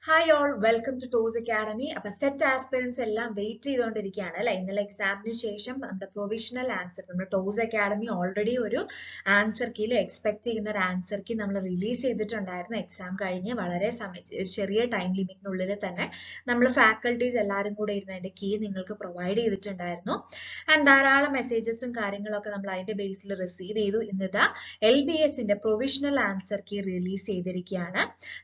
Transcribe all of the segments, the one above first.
Hi all welcome to Toss academy. അപ്പൊ SET aspirants എല്ലാം wait ചെയ്തുകൊണ്ടിരിക്കുകയാണ് അല്ലെ. ഇന്നലെ എക്സാമിന് ശേഷം നമ്മുടെ പ്രൊവിഷണൽ ആൻസർ നമ്മുടെ ടോസ് അക്കാഡമി ഓൾറെഡി ഒരു ആൻസർ കീയിൽ എക്സ്പെക്ട് ചെയ്യുന്ന ഒരു ആൻസർ കീ നമ്മൾ റിലീസ് ചെയ്തിട്ടുണ്ടായിരുന്നു. എക്സാം കഴിഞ്ഞ് വളരെ ഒരു ചെറിയ ടൈം ലിമിറ്റിനുള്ളിൽ തന്നെ നമ്മൾ ഫാക്കൽറ്റീസ് എല്ലാവരും കൂടെ ഇരുന്ന് അതിന്റെ കീ നിങ്ങൾക്ക് പ്രൊവൈഡ് ചെയ്തിട്ടുണ്ടായിരുന്നു. ആൻഡ് ധാരാളം മെസ്സേജസും കാര്യങ്ങളൊക്കെ നമ്മൾ അതിന്റെ ബേസിൽ റിസീവ് ചെയ്തു. ഇന്നിതാ LBSന്റെ പ്രൊവിഷണൽ ആൻസർ കീ റിലീസ് ചെയ്തിരിക്കുകയാണ്.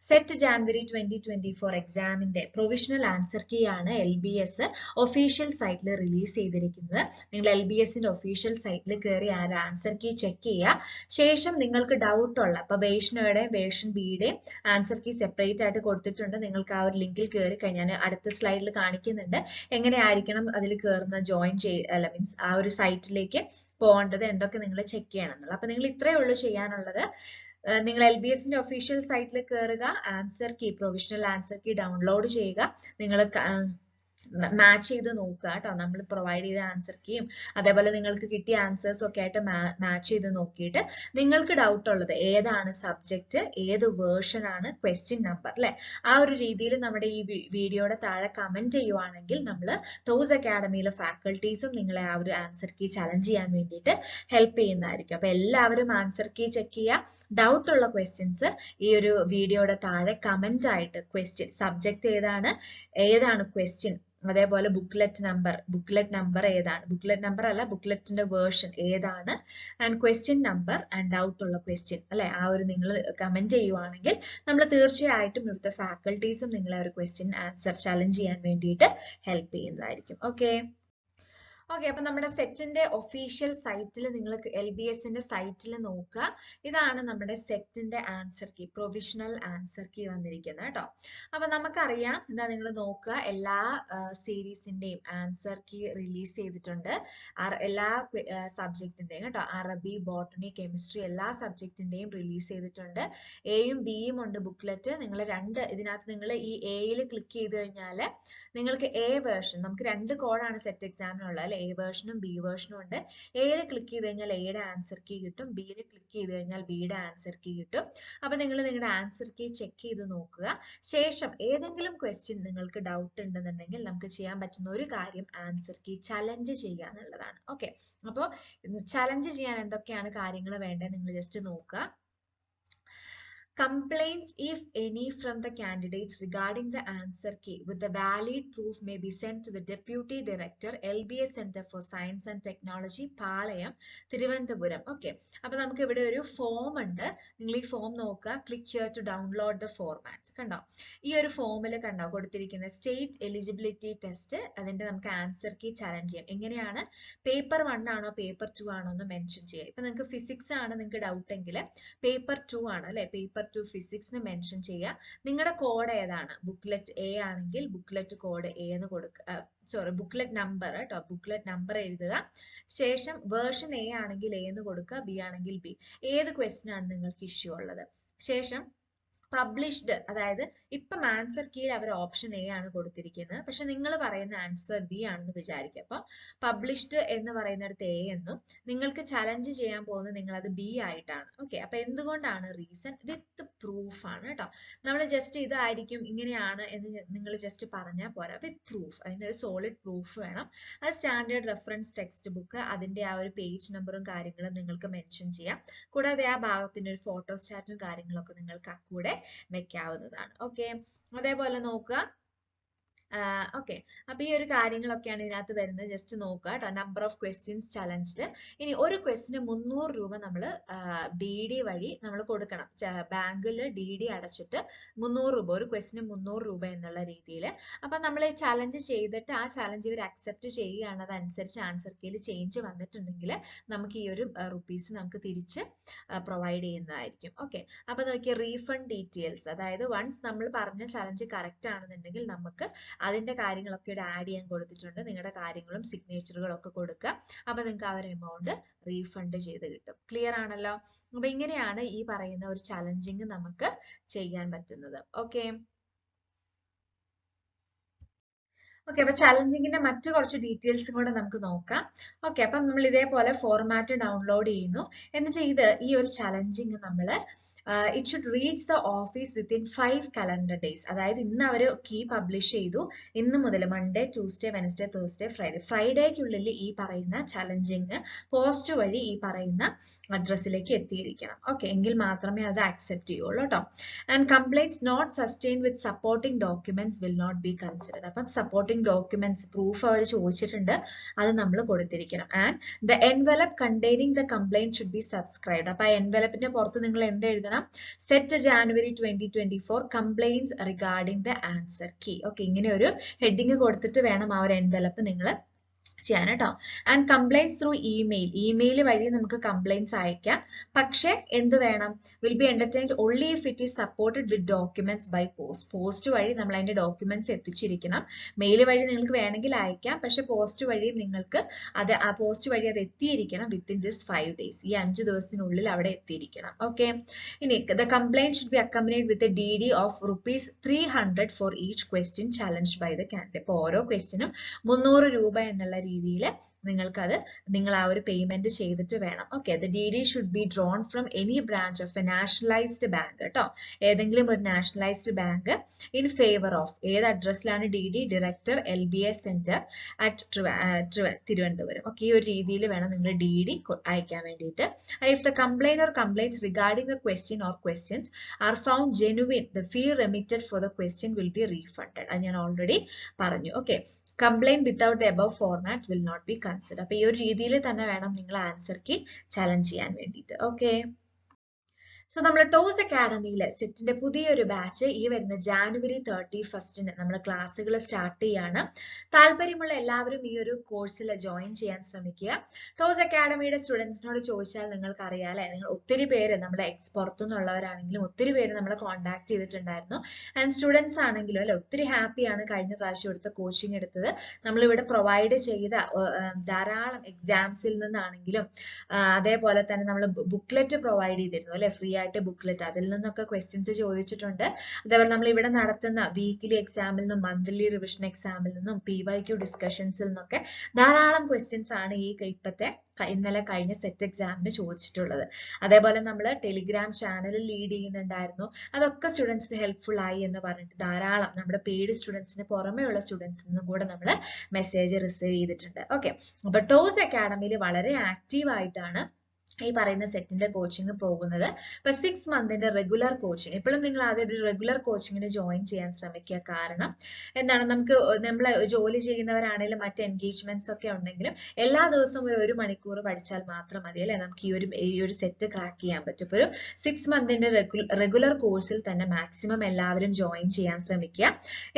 സെറ്റ് ജാനുവരി 2024 എക്സാമിന്റെ പ്രൊവിഷണൽ ആൻസർ കീ ആണ് LBS ഒഫീഷ്യൽ സൈറ്റിൽ റിലീസ് ചെയ്തിരിക്കുന്നത്. നിങ്ങൾ LBSന്റെ ഒഫീഷ്യൽ സൈറ്റിൽ കയറി ആ ആൻസർ കീ ചെക്ക് ചെയ്യുക. ശേഷം നിങ്ങൾക്ക് ഡൗട്ട് ഉള്ള ഇപ്പൊ വേഷൻ ബിയുടെയും ആൻസർ കീ സെപ്പറേറ്റ് ആയിട്ട് കൊടുത്തിട്ടുണ്ട്. നിങ്ങൾക്ക് ആ ഒരു ലിങ്കിൽ കയറി കഴിഞ്ഞാൽ അടുത്ത സ്ലൈഡിൽ കാണിക്കുന്നുണ്ട് എങ്ങനെയായിരിക്കണം അതിൽ കയറുന്ന ജോയിൻ അല്ല മീൻസ് ആ ഒരു സൈറ്റിലേക്ക് പോകേണ്ടത് എന്തൊക്കെ നിങ്ങൾ ചെക്ക് ചെയ്യണം എന്നുള്ളത്. അപ്പൊ നിങ്ങൾ ഇത്രയേ ഉള്ളൂ ചെയ്യാനുള്ളത്. നിങ്ങൾ LBSന്റെ ഒഫീഷ്യൽ സൈറ്റിൽ കയറുക, answer key provisional answer key download ചെയ്യുക. നിങ്ങൾ മാച്ച് ചെയ്ത് നോക്കുക കേട്ടോ. നമ്മൾ പ്രൊവൈഡ് ചെയ്ത ആൻസർ കീയും അതേപോലെ നിങ്ങൾക്ക് കിട്ടിയ ആൻസേഴ്സ് ഒക്കെ ആയിട്ട് മാച്ച് ചെയ്ത് നോക്കിയിട്ട് നിങ്ങൾക്ക് ഡൗട്ട് ഉള്ളത് ഏതാണ് സബ്ജക്റ്റ്, ഏത് വേർഷൻ ആണ്, ക്വസ്റ്റ്യൻ നമ്പർ അല്ലെ, ആ ഒരു രീതിയിൽ നമ്മുടെ ഈ വീഡിയോയുടെ താഴെ കമന്റ് ചെയ്യുവാണെങ്കിൽ നമ്മൾ ടോസ് അക്കാഡമിയിലെ ഫാക്കൽറ്റീസും നിങ്ങളെ ആ ഒരു ആൻസർ കീ ചലഞ്ച് ചെയ്യാൻ വേണ്ടിയിട്ട് ഹെൽപ്പ് ചെയ്യുന്നതായിരിക്കും. അപ്പൊ എല്ലാവരും ആൻസർ കീ ചെക്ക് ചെയ്യുക. ഡൗട്ട് ഉള്ള ക്വസ്റ്റ്യൻസ് ഈ ഒരു വീഡിയോയുടെ താഴെ കമന്റ് ആയിട്ട് ക്വസ്റ്റ്യൻ സബ്ജക്ട് ഏതാണ് ക്വസ്റ്റ്യൻ, അതേപോലെ ബുക്ക്ലെറ്റ് നമ്പർ ഏതാണ്, ബുക്ക്ലെറ്റ് നമ്പർ അല്ല ബുക്ക്ലെറ്റിന്റെ വേർഷൻ ഏതാണ്, and question number and doubt ഉള്ള ക്വസ്റ്റ്യൻ അല്ലെ, ആ ഒരു നിങ്ങൾ കമന്റ് ചെയ്യുവാണെങ്കിൽ നമ്മൾ തീർച്ചയായിട്ടും ഇവിടുത്തെ ഫാക്കൽറ്റീസും നിങ്ങളെ ഒരു ക്വസ്റ്റ്യൻ ആൻസർ ചലഞ്ച് ചെയ്യാൻ വേണ്ടിയിട്ട് ഹെൽപ്പ് ചെയ്യുന്നതായിരിക്കും. ഓക്കെ, അപ്പൊ നമ്മുടെ സെറ്റിന്റെ ഒഫീഷ്യൽ സൈറ്റിൽ നിങ്ങൾ LBSന്റെ സൈറ്റിൽ നോക്കുക. ഇതാണ് നമ്മുടെ സെറ്റിന്റെ answer key, provisional answer key വന്നിരിക്കുന്നത് കേട്ടോ. അപ്പൊ നമുക്കറിയാം, എന്താ നിങ്ങൾ നോക്കുക, എല്ലാ സീരീസിന്റെയും ആൻസർ കീ റിലീസ് ചെയ്തിട്ടുണ്ട്. എല്ലാ സബ്ജക്റ്റിന്റെയും കേട്ടോ, അറബി, ബോട്ടണി, കെമിസ്ട്രി എല്ലാ സബ്ജക്റ്റിന്റെയും റിലീസ് ചെയ്തിട്ടുണ്ട്. എയും ബിയും ഉണ്ട് ബുക്ക്ലെറ്റ്. നിങ്ങൾ ഇതിനകത്ത് നിങ്ങൾ ഈ എയിൽ ക്ലിക്ക് ചെയ്ത് കഴിഞ്ഞാൽ നിങ്ങൾക്ക് എ വേർഷൻ, നമുക്ക് രണ്ട് കോഡാണ് സെറ്റ് എക്സാമിനുള്ളത് അല്ലെ, എ വേർഷനും ബി വേർഷനും ഉണ്ട്. എയിൽ ക്ലിക്ക് ചെയ്ത് കഴിഞ്ഞാൽ എയുടെ ആൻസർ കീ കിട്ടും, ബിയിൽ ക്ലിക്ക് ചെയ്ത് കഴിഞ്ഞാൽ ബിയുടെ ആൻസർ കീ കിട്ടും. അപ്പൊ നിങ്ങൾ നിങ്ങളുടെ ആൻസർ കീ ചെക്ക് ചെയ്ത് നോക്കുക. ശേഷം ഏതെങ്കിലും ക്വസ്റ്റ്യൻ നിങ്ങൾക്ക് ഡൗട്ട് ഉണ്ടെന്നുണ്ടെങ്കിൽ നമുക്ക് ചെയ്യാൻ പറ്റുന്ന ഒരു കാര്യം ആൻസർ കീ ചലഞ്ച് ചെയ്യുക എന്നുള്ളതാണ്. ഓക്കെ, അപ്പോൾ ചലഞ്ച് ചെയ്യാൻ എന്തൊക്കെയാണ് കാര്യങ്ങൾ വേണ്ടത് നിങ്ങൾ ജസ്റ്റ് നോക്കുക. Complaints, if any, from the candidates regarding the answer key with the valid proof may be sent to the Deputy Director, LBS Center for Science and Technology, Palayam, Thiruvananthapuram. Okay, അപ്പോൾ നമുക്ക് ഇവിടെ ഒരു form ഉണ്ട്. നിങ്ങൾ ഈ form നോക്കുക. Click here to download the format. കണ്ടോ, ഈ ഒരു ഫോമിൽ കണ്ടോ കൊടുത്തിരിക്കുന്ന സ്റ്റേറ്റ് എലിജിബിലിറ്റി ടെസ്റ്റ്, അതിന്റെ നമുക്ക് ആൻസർ കീ ചലഞ്ച് ചെയ്യാം. എങ്ങനെയാണ്, പേപ്പർ 1 ആണോ പേപ്പർ 2 ആണോ എന്ന് മെൻഷൻ ചെയ്യാം. ഇപ്പൊ നിങ്ങൾക്ക് ഫിസിക്സ് ആണ് നിങ്ങൾക്ക് ഡൗട്ട് എങ്കിൽ പേപ്പർ 2 ആണ് അല്ലെ, പേപ്പർ 2 ഫിസിക്സ് മെൻഷൻ ചെയ്യുക. നിങ്ങളുടെ കോഡ് ഏതാണ്, ബുക്ക്ലെറ്റ് എ ആണെങ്കിൽ ബുക്ക്ലെറ്റ് കോഡ് എ എന്ന് കൊടുക്കുക, ബുക്ക്ലെറ്റ് നമ്പർ കേട്ടോ, ബുക്ക്ലെറ്റ് നമ്പർ എഴുതുക. ശേഷം വേർഷൻ എ ആണെങ്കിൽ എ എന്ന് കൊടുക്കുക, ബി ആണെങ്കിൽ ബി, ഏത് ക്വസ്റ്റ്യൻ ആണ് നിങ്ങൾക്ക് ഇഷ്യൂ ഉള്ളത്. ശേഷം പബ്ലിഷ്ഡ്, അതായത് ഇപ്പം ആൻസർ കീയിൽ അവർ ഓപ്ഷൻ എ ആണ് കൊടുത്തിരിക്കുന്നത്, പക്ഷെ നിങ്ങൾ പറയുന്ന ആൻസർ ബി ആണെന്ന് വിചാരിക്കുക. അപ്പം പബ്ലിഷ്ഡ് എന്ന് പറയുന്നിടത്ത് എ എന്നും നിങ്ങൾക്ക് ചലഞ്ച് ചെയ്യാൻ പോകുന്നത് നിങ്ങൾ അത് ബി ആയിട്ടാണ്. ഓക്കെ, അപ്പൊ എന്തുകൊണ്ടാണ് റീസൺ, വിത്ത് പ്രൂഫ് ആണ് കേട്ടോ. നമ്മൾ ജസ്റ്റ് ഇതായിരിക്കും ഇങ്ങനെയാണ് എന്ന് നിങ്ങൾ ജസ്റ്റ് പറഞ്ഞാൽ പോരാ, വിത്ത് പ്രൂഫ്, അതിൻ്റെ ഒരു സോളിഡ് പ്രൂഫ് വേണം. അത് സ്റ്റാൻഡേർഡ് റെഫറൻസ് ടെക്സ്റ്റ് ബുക്ക്, അതിന്റെ ആ ഒരു പേജ് നമ്പറും കാര്യങ്ങളും നിങ്ങൾക്ക് മെൻഷൻ ചെയ്യാം. കൂടാതെ ആ ഭാഗത്തിന്റെ ഒരു ഫോട്ടോസ്റ്റാറ്റും കാര്യങ്ങളൊക്കെ നിങ്ങൾക്ക് ആ കൂടെ വെക്കാവുന്നതാണ്. ഓക്കെ, അതേപോലെ നോക്കുക. ഓക്കെ, അപ്പൊ ഈ ഒരു കാര്യങ്ങളൊക്കെയാണ് ഇതിനകത്ത് വരുന്നത്. ജസ്റ്റ് നോക്കുക കേട്ടോ. Number of questions challenged. ഇനി ഒരു ക്വസ്റ്റിന് 300 രൂപ നമ്മൾ DD വഴി നമ്മൾ കൊടുക്കണം. ബാങ്കിൽ DD അടച്ചിട്ട് 300 രൂപ, ഒരു ക്വസ്റ്റിന് 300 രൂപ എന്നുള്ള രീതിയിൽ. അപ്പൊ നമ്മൾ ചലഞ്ച് ചെയ്തിട്ട് ആ ചലഞ്ച് ഇവർ അക്സെപ്റ്റ് ചെയ്യുകയാണ്, അതനുസരിച്ച് ആൻസർ കീയിൽ ചേഞ്ച് വന്നിട്ടുണ്ടെങ്കിൽ നമുക്ക് ഈ ഒരു റുപ്പീസ് നമുക്ക് തിരിച്ച് പ്രൊവൈഡ് ചെയ്യുന്നതായിരിക്കും. ഓക്കെ, അപ്പൊ നോക്കിയ റീഫണ്ട് ഡീറ്റെയിൽസ്, അതായത് വൺസ് നമ്മൾ പറഞ്ഞ ചലഞ്ച് കറക്റ്റ് ആണെന്നുണ്ടെങ്കിൽ നമുക്ക് അതിന്റെ കാര്യങ്ങളൊക്കെ ഇവിടെ ആഡ് ചെയ്യാൻ കൊടുത്തിട്ടുണ്ട്. നിങ്ങളുടെ കാര്യങ്ങളും സിഗ്നേച്ചറുകളും ഒക്കെ കൊടുക്കുക. അപ്പൊ നിങ്ങൾക്ക് ആ ഒരു എമൗണ്ട് റീഫണ്ട് ചെയ്ത് കിട്ടും. ക്ലിയർ ആണല്ലോ. അപ്പൊ ഇങ്ങനെയാണ് ഈ പറയുന്ന ഒരു ചലഞ്ചിങ് നമുക്ക് ചെയ്യാൻ പറ്റുന്നത്. ഓക്കെ, അപ്പൊ ചലഞ്ചിങ്ങിന്റെ മറ്റു കുറച്ച് ഡീറ്റെയിൽസും കൂടെ നമുക്ക് നോക്കാം. ഓക്കെ, അപ്പം നമ്മൾ ഇതേപോലെ ഫോർമാറ്റ് ഡൗൺലോഡ് ചെയ്യുന്നു. എന്നിട്ട് ഈ ഒരു ചലഞ്ചിങ് നമ്മൾ it should reach the office within 5 calendar days. അതായത് ഇന്ന് അവർ കീ പബ്ലിഷ് ചെയ്തു, ഇന്ന് മുതൽ Monday, Tuesday, Wednesday, Thursday, Friday, ഫ്രൈഡേക്കുള്ളിൽ ഈ പറയുന്ന ചലഞ്ചിങ് പോസ്റ്റ് വഴി ഈ പറയുന്ന അഡ്രസ്സിലേക്ക് എത്തിയിരിക്കണം. ഓക്കെ, എങ്കിൽ മാത്രമേ അത് അക്സെപ്റ്റ് ചെയ്യുള്ളൂ കേട്ടോ. And complaints not sustain with supporting documents will not be considered. അപ്പം സപ്പോർട്ടിംഗ് ഡോക്യുമെന്റ്സ് പ്രൂഫ് അവർ ചോദിച്ചിട്ടുണ്ട്, അത് നമ്മൾ കൊടുത്തിരിക്കണം. And the envelope containing the complaint should be subscribed. അപ്പൊ എൻവലപ്പിന്റെ പുറത്ത് നിങ്ങൾ എന്ത് എഴുതണം? Set January 2024 complaints regarding the answer key. Okay, ഇങ്ങനെ ഒരു ഹെഡിങ് കൊടുത്തിട്ട് വേണം ആ ഒരു എൻവലപ്പ് നിങ്ങൾ ചെയ്യാൻ കേട്ടോ. ആൻഡ് കംപ്ലൈൻറ്റ്സ് ത്രൂ ഇമെയിൽ വഴി നമുക്ക് കംപ്ലൈൻറ്റ്സ് അയക്കാം. പക്ഷെ എന്ത് വേണം? Will be entertained only if it is supported with documents by post. Post വഴി നമ്മൾ അതിന്റെ ഡോക്യുമെന്റ്സ് എത്തിച്ചിരിക്കണം. മെയിൽ വഴി നിങ്ങൾക്ക് വേണമെങ്കിൽ അയക്കാം, പക്ഷെ പോസ്റ്റ് വഴി നിങ്ങൾക്ക് അത് ആ പോസ്റ്റ് വഴി അത് എത്തിയിരിക്കണം വിത്തിൻ ദിസ് 5 days. ഈ 5 ദിവസത്തിനുള്ളിൽ അവിടെ എത്തിയിരിക്കണം. ഓക്കെ, ഇനി the complaint should be accompanied with a DD of ₹300 for each question challenged by the candidate. അപ്പോൾ ഓരോ ക്വസ്റ്റ്യനും 300 രൂപ എന്നുള്ള രീതിയിൽ നിങ്ങൾ ആ ഒരു പേയ്മെന്റ് ചെയ്തിട്ട് വേണം. Okay, the DD should be drawn from any branch of A nationalised bank കേട്ടോ. ഏതെങ്കിലും ഒരു nationalised bank in favour of ഏത് അഡ്രസ്സിലാണ് DD? Director LBS centre at Thiruvananthapuram. Okay, ഈ ഒരു രീതിയിൽ വേണം നിങ്ങൾ DD അയക്കാൻ വേണ്ടിയിട്ട്. If the complaint or complaints regarding the question or questions are found genuine, the fee remitted for the question will be refunded. അത് ഞാൻ ഓൾറെഡി പറഞ്ഞു. Okay, complaint without the above format will not be consider. അപ്പൊ ഈ ഒരു രീതിയിൽ തന്നെ വേണം നിങ്ങൾ ആൻസർക്ക് ചലഞ്ച് ചെയ്യാൻ വേണ്ടിയിട്ട്. ഓക്കെ, സോ നമ്മൾ ടോസ് അക്കാഡമിയിലെ സെറ്റിന്റെ പുതിയൊരു ബാച്ച് ഈ വരുന്ന ജാനുവരി 31 നമ്മൾ ക്ലാസ്സുകൾ സ്റ്റാർട്ട് ചെയ്യാണ്. താല്പര്യമുള്ള എല്ലാവരും ഈ ഒരു കോഴ്സിൽ ജോയിൻ ചെയ്യാൻ ശ്രമിക്കുക. ടോസ് അക്കാഡമിയുടെ സ്റ്റുഡൻസിനോട് ചോദിച്ചാൽ നിങ്ങൾക്ക് അറിയാലേ, നിങ്ങൾ ഒത്തിരി പേര് നമ്മുടെ പുറത്തുനിന്നുള്ളവരാണെങ്കിലും ഒത്തിരി പേര് നമ്മളെ കോൺടാക്ട് ചെയ്തിട്ടുണ്ടായിരുന്നു. ആൻഡ് സ്റ്റുഡൻസ് ആണെങ്കിലും അല്ലെ ഒത്തിരി ഹാപ്പിയാണ് കഴിഞ്ഞ പ്രാവശ്യം എടുത്ത കോച്ചിങ് എടുത്തത്. നമ്മളിവിടെ പ്രൊവൈഡ് ചെയ്ത ധാരാളം എക്സാംസിൽ നിന്നാണെങ്കിലും അതേപോലെ തന്നെ നമ്മൾ ബുക്ക്ലെറ്റ് പ്രൊവൈഡ് ചെയ്തിരുന്നു അല്ലെ, ഫ്രീ ആയിട്ട് ബുക്ക്ലെറ്റ്, അതിൽ നിന്നൊക്കെ ക്വസ്റ്റ്യൻസ് ചോദിച്ചിട്ടുണ്ട്. അതേപോലെ നമ്മൾ ഇവിടെ നടത്തുന്ന വീക്കിലി എക്സാമിൽ നിന്നും മന്ത്ലി റിവിഷൻ എക്സാമിൽ നിന്നും PYQ ഡിസ്കഷൻസിൽ നിന്നൊക്കെ ധാരാളം ക്വസ്റ്റ്യൻസ് ആണ് ഈ ഇന്നലെ കഴിഞ്ഞ സെറ്റ് എക്സാമിന് ചോദിച്ചിട്ടുള്ളത്. അതേപോലെ നമ്മൾ ടെലിഗ്രാം ചാനൽ ലീഡ് ചെയ്യുന്നുണ്ടായിരുന്നു. അതൊക്കെ സ്റ്റുഡൻസിന് ഹെൽപ്ഫുൾ ആയി എന്ന് പറഞ്ഞിട്ട് ധാരാളം നമ്മുടെ പെയ്ഡ് സ്റ്റുഡൻസിന് പുറമെയുള്ള സ്റ്റുഡൻസിൽ നിന്നും കൂടെ നമ്മൾ മെസ്സേജ് റിസീവ് ചെയ്തിട്ടുണ്ട്. ഓക്കെ, അപ്പൊ ടോസ് അക്കാഡമിയിൽ വളരെ ആക്റ്റീവ് ആയിട്ടാണ് ഈ പറയുന്ന സെറ്റിന്റെ കോച്ചിങ് പോകുന്നത്. ഇപ്പൊ 6 മന്തിന്റെ റെഗുലർ കോച്ചിങ് എപ്പോഴും നിങ്ങൾ ആദ്യം ഒരു റെഗുലർ കോച്ചിങ്ങിന് ജോയിൻ ചെയ്യാൻ ശ്രമിക്കുക. കാരണം എന്താണ്, നമുക്ക് നമ്മൾ ജോലി ചെയ്യുന്നവരാണെങ്കിലും മറ്റ് എൻഗേജ്മെന്റ്സ് ഒക്കെ ഉണ്ടെങ്കിലും എല്ലാ ദിവസവും ഒരു മണിക്കൂർ പഠിച്ചാൽ മാത്രം മതി അല്ലെ, നമുക്ക് ഈ ഒരു സെറ്റ് ക്രാക്ക് ചെയ്യാൻ പറ്റും. ഇപ്പൊ ഒരു 6 മന്തിന്റെ റെഗുലർ കോഴ്സിൽ തന്നെ മാക്സിമം എല്ലാവരും ജോയിൻ ചെയ്യാൻ ശ്രമിക്കുക.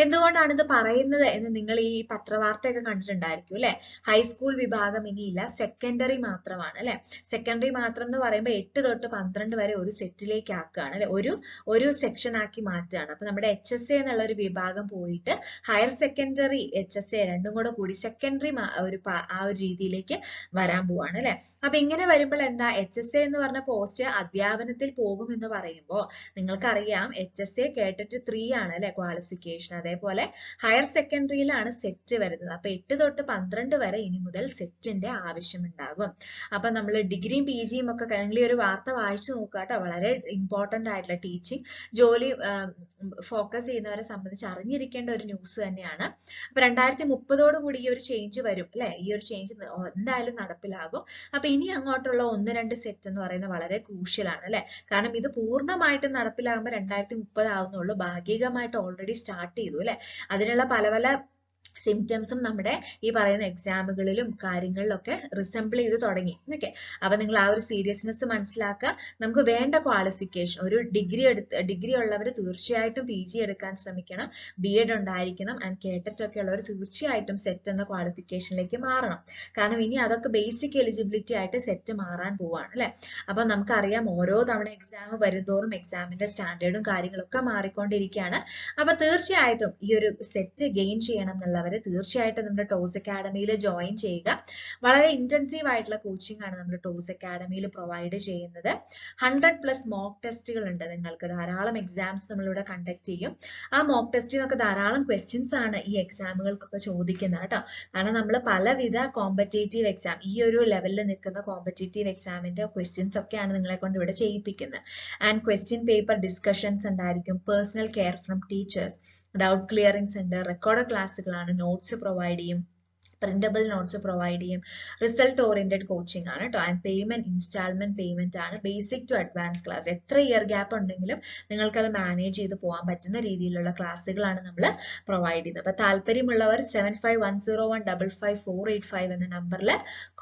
എന്തുകൊണ്ടാണ് ഇത് പറയുന്നത് എന്ന് നിങ്ങൾ ഈ പത്രവാർത്തയൊക്കെ കണ്ടിട്ടുണ്ടായിരിക്കും അല്ലെ. ഹൈസ്കൂൾ വിഭാഗം ഇനിയില്ല, സെക്കൻഡറി മാത്രമാണ് അല്ലെ. സെക്കൻഡറി മാത്രം എന്ന് പറയുമ്പോൾ 8 തൊട്ട് 12 വരെ ഒരു സെറ്റിലേക്ക് ആക്കുകയാണ് അല്ലെ, ഒരു സെക്ഷൻ ആക്കി മാറ്റുകയാണ്. അപ്പൊ നമ്മുടെ HSA എന്നുള്ള ഒരു വിഭാഗം പോയിട്ട് ഹയർ സെക്കൻഡറി HSA രണ്ടും കൂടെ കൂടി സെക്കൻഡറി ആ ഒരു രീതിയിലേക്ക് വരാൻ പോവാണ് അല്ലെ. അപ്പൊ ഇങ്ങനെ വരുമ്പോൾ എന്താ, HSA എന്ന് പറഞ്ഞ പോസ്റ്റ് അധ്യാപനത്തിൽ പോകും എന്ന് പറയുമ്പോൾ നിങ്ങൾക്കറിയാം HSA കേട്ടിട്ട് 3 ആണ് അല്ലെ ക്വാളിഫിക്കേഷൻ. അതേപോലെ ഹയർ സെക്കൻഡറിയിലാണ് സെറ്റ് വരുന്നത്. അപ്പൊ 8 തൊട്ട് 12 വരെ ഇനി മുതൽ സെറ്റിന്റെ ആവശ്യമുണ്ടാകും. അപ്പൊ നമ്മൾ ഡിഗ്രിയും PGയും ഒക്കെ കഴിഞ്ഞ ഒരു വാർത്ത വായിച്ചു നോക്കുക കേട്ടോ. വളരെ ഇമ്പോർട്ടന്റ് ആയിട്ടുള്ള ടീച്ചിങ് ജോലി ഫോക്കസ് ചെയ്യുന്നവരെ സംബന്ധിച്ച് അറിഞ്ഞിരിക്കേണ്ട ഒരു ന്യൂസ് തന്നെയാണ്. അപ്പൊ 2030 കൂടി ഈ ഒരു ചേഞ്ച് വരും അല്ലെ. ഈ ഒരു ചേഞ്ച് എന്തായാലും നടപ്പിലാകും. അപ്പൊ ഇനി അങ്ങോട്ടുള്ള 1-2 സെറ്റ് എന്ന് പറയുന്നത് വളരെ ക്രൂഷ്യൽ ആണ് അല്ലെ. കാരണം ഇത് പൂർണ്ണമായിട്ടും നടപ്പിലാകുമ്പോൾ 2030 ആവുന്നുള്ളൂ. ഭാഗികമായിട്ട് ഓൾറെഡി സ്റ്റാർട്ട് ചെയ്തു അല്ലെ. അതിനുള്ള പല സിംറ്റംസും നമ്മുടെ ഈ പറയുന്ന എക്സാമുകളിലും കാര്യങ്ങളിലൊക്കെ റിസംബിൾ ചെയ്ത് തുടങ്ങി. ഓക്കെ, അപ്പൊ നിങ്ങൾ ആ ഒരു സീരിയസ്നെസ് മനസ്സിലാക്കുക. നമുക്ക് വേണ്ട ക്വാളിഫിക്കേഷൻ ഒരു ഡിഗ്രി ഉള്ളവർ തീർച്ചയായിട്ടും PG എടുക്കാൻ ശ്രമിക്കണം. BEd ഉണ്ടായിരിക്കണം. ആൻഡ് കേട്ടറ്റ് ഒക്കെ ഉള്ളവർ തീർച്ചയായിട്ടും സെറ്റ് എന്ന ക്വാളിഫിക്കേഷനിലേക്ക് മാറണം. കാരണം ഇനി അതൊക്കെ ബേസിക് എലിജിബിലിറ്റി ആയിട്ട് സെറ്റ് മാറാൻ പോവാണ് അല്ലെ. അപ്പൊ നമുക്കറിയാം ഓരോ തവണ എക്സാം വരുന്തോറും എക്സാമിന്റെ സ്റ്റാൻഡേർഡും കാര്യങ്ങളൊക്കെ മാറിക്കൊണ്ടിരിക്കുകയാണ്. അപ്പൊ തീർച്ചയായിട്ടും ഈ ഒരു സെറ്റ് ഗെയിൻ ചെയ്യണം എന്നുള്ള താല്പര്യമുള്ളവർ തീർച്ചയായിട്ടും നമ്മുടെ ടോസ് അക്കാഡമിയിൽ ജോയിൻ ചെയ്യുക. വളരെ ഇന്റൻസീവ് ആയിട്ടുള്ള കോച്ചിങ് ആണ് നമ്മുടെ ടോസ് അക്കാഡമിയിൽ പ്രൊവൈഡ് ചെയ്യുന്നത്. 100+ മോക്ക് ടെസ്റ്റുകൾ ഉണ്ട്. നിങ്ങൾക്ക് ധാരാളം എക്സാംസ് നമ്മളിവിടെ കണ്ടക്ട് ചെയ്യും. ആ മോക്ക് ടെസ്റ്റിൽ നിന്നൊക്കെ ധാരാളം ക്വസ്റ്റ്യൻസ് ആണ് ഈ എക്സാമുകൾക്കൊക്കെ ചോദിക്കുന്നത് കേട്ടോ. കാരണം നമ്മൾ പലവിധ കോമ്പറ്റേറ്റീവ് എക്സാം, ഈ ഒരു ലെവലിൽ നിൽക്കുന്ന കോമ്പറ്റേറ്റീവ് എക്സാമിന്റെ ക്വസ്റ്റ്യൻസ് ഒക്കെയാണ് നിങ്ങളെ കൊണ്ട് ഇവിടെ ചെയ്യിപ്പിക്കുന്നത്. ആൻഡ് ക്വസ്റ്റ്യൻ പേപ്പർ ഡിസ്കഷൻസ് ഉണ്ടായിരിക്കും, personal care from teachers, doubt clearings ഉണ്ട്, റെക്കോർഡ് ക്ലാസ്സുകളാണ്, നോട്ട്സ് പ്രൊവൈഡ് ചെയ്യും, പ്രിന്റബിൾ നോട്ട്സ് പ്രൊവൈഡ് ചെയ്യും, റിസൾട്ട് ഓറിയന്റഡ് കോച്ചിങ് ആണ് കേട്ടോ. ആൻഡ് പേയ്മെന്റ് ഇൻസ്റ്റാൾമെന്റ് പേയ്മെന്റ് ആണ്. ബേസിക് ടു അഡ്വാൻസ് ക്ലാസ്, എത്ര ഇയർ ഗ്യാപ്പ് ഉണ്ടെങ്കിലും നിങ്ങൾക്കത് മാനേജ് ചെയ്ത് പോകാൻ പറ്റുന്ന രീതിയിലുള്ള ക്ലാസ്സുകളാണ് നമ്മൾ പ്രൊവൈഡ് ചെയ്യുന്നത്. അപ്പൊ താല്പര്യമുള്ളവർ 7510155485 എന്ന നമ്പറിൽ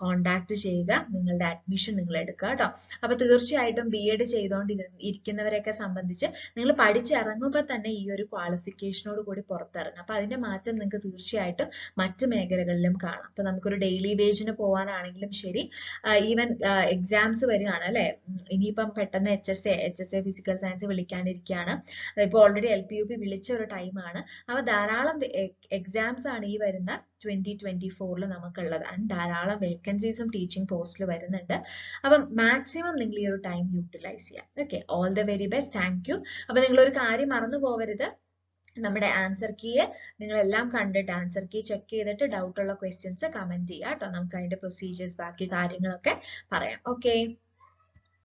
കോൺടാക്ട് ചെയ്യുക. നിങ്ങളുടെ അഡ്മിഷൻ നിങ്ങൾ എടുക്കുക കേട്ടോ. അപ്പൊ തീർച്ചയായിട്ടും BEd ചെയ്തുകൊണ്ടിരിക്കുന്നവരെയൊക്കെ സംബന്ധിച്ച് നിങ്ങൾ പഠിച്ചിറങ്ങുമ്പോൾ തന്നെ ഈ ഒരു ക്വാളിഫിക്കേഷനോട് കൂടി പുറത്തിറങ്ങും. അപ്പൊ അതിന്റെ മാറ്റം നിങ്ങൾക്ക് തീർച്ചയായിട്ടും മറ്റു മേഖലകളിലും കാണാം. അപ്പൊ നമുക്കൊരു ഡെയിലി വേജിന് പോകാനാണെങ്കിലും ശരി, ഈവൻ എക്സാംസ് വരികയാണ് അല്ലെ, ഇനിയിപ്പം പെട്ടെന്ന് HSA ഫിസിക്കൽ സയൻസ് വിളിക്കാനിരിക്കുകയാണ്. ഇപ്പൊ ഓൾറെഡി LPUP വിളിച്ച ഒരു ടൈമാണ്. അപ്പൊ ധാരാളം എക്സാംസ് ആണ് ഈ വരുന്ന 2024 നമുക്കുള്ളത്. ആൻഡ് ധാരാളം വേക്കൻസീസും ടീച്ചിങ് പോസ്റ്റിൽ വരുന്നുണ്ട്. അപ്പം മാക്സിമം നിങ്ങൾ ഈ ഒരു ടൈം യൂട്ടിലൈസ് ചെയ്യാം. Okay, all the very best. Thank you. അപ്പൊ നിങ്ങളൊരു കാര്യം മറന്നു പോകരുത്, നമ്മുടെ ആൻസർ കീയെ നിങ്ങളെല്ലാം കണ്ടിട്ട് ആൻസർ കീ ചെക്ക് ചെയ്തിട്ട് ഡൗട്ട് ഉള്ള ക്വസ്റ്റ്യൻസ് കമന്റ് ചെയ്യുക കേട്ടോ. നമുക്ക് അതിന്റെ പ്രൊസീജിയേഴ്സ് ബാക്കി കാര്യങ്ങളൊക്കെ പറയാം. ഓക്കെ.